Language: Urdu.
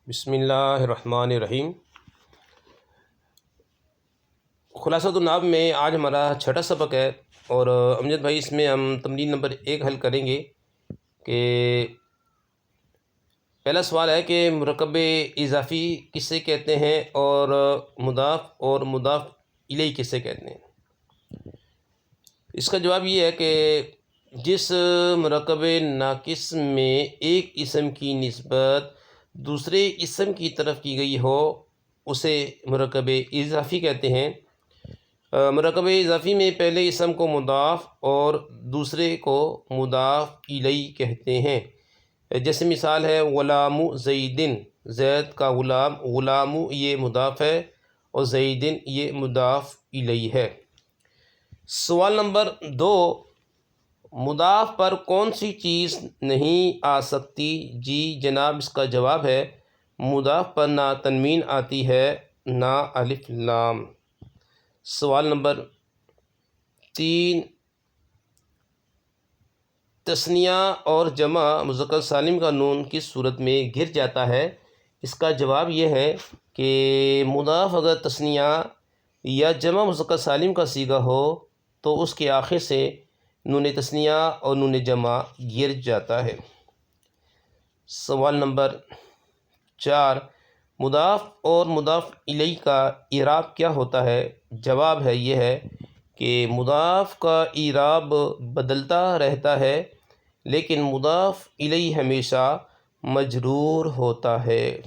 بسم اللہ الرحمن الرحیم۔ خلاصۃ النحو میں آج ہمارا چھٹا سبق ہے اور امجد بھائی اس میں ہم تمرین نمبر 1 حل کریں گے کہ پہلا سوال ہے کہ مرکب اضافی کسے کہتے ہیں اور مضاف الیہ کسے کہتے ہیں۔ اس کا جواب یہ ہے کہ جس مرکب ناقص میں ایک اسم کی نسبت دوسرے اسم کی طرف کی گئی ہو اسے مرکب اضافی کہتے ہیں۔ مرکب اضافی میں پہلے اسم کو مضاف اور دوسرے کو مضاف الیہ کہتے ہیں۔ جیسے مثال ہے غلام زیدن، زید کا غلام، غلام یہ مضاف ہے اور زیدن یہ مضاف الیہ ہے۔ سوال نمبر 2، مضاف پر کون سی چیز نہیں آ سکتی؟ جی جناب، اس کا جواب ہے مضاف پر نہ تنوین آتی ہے نہ الف لام۔ سوال نمبر 3، تثنیہ اور جمع مذکر سالم کا نون کس صورت میں گر جاتا ہے؟ اس کا جواب یہ ہے کہ مضاف اگر تثنیہ یا جمع مذکر سالم کا صیغہ ہو تو اس کے آخر سے نون تثنیہ اور نون جمع گر جاتا ہے۔ سوال نمبر 4، مضاف اور مضاف الیہ کا اعراب کیا ہوتا ہے؟ جواب ہے یہ ہے کہ مضاف کا اعراب بدلتا رہتا ہے لیکن مضاف الیہ ہمیشہ مجرور ہوتا ہے۔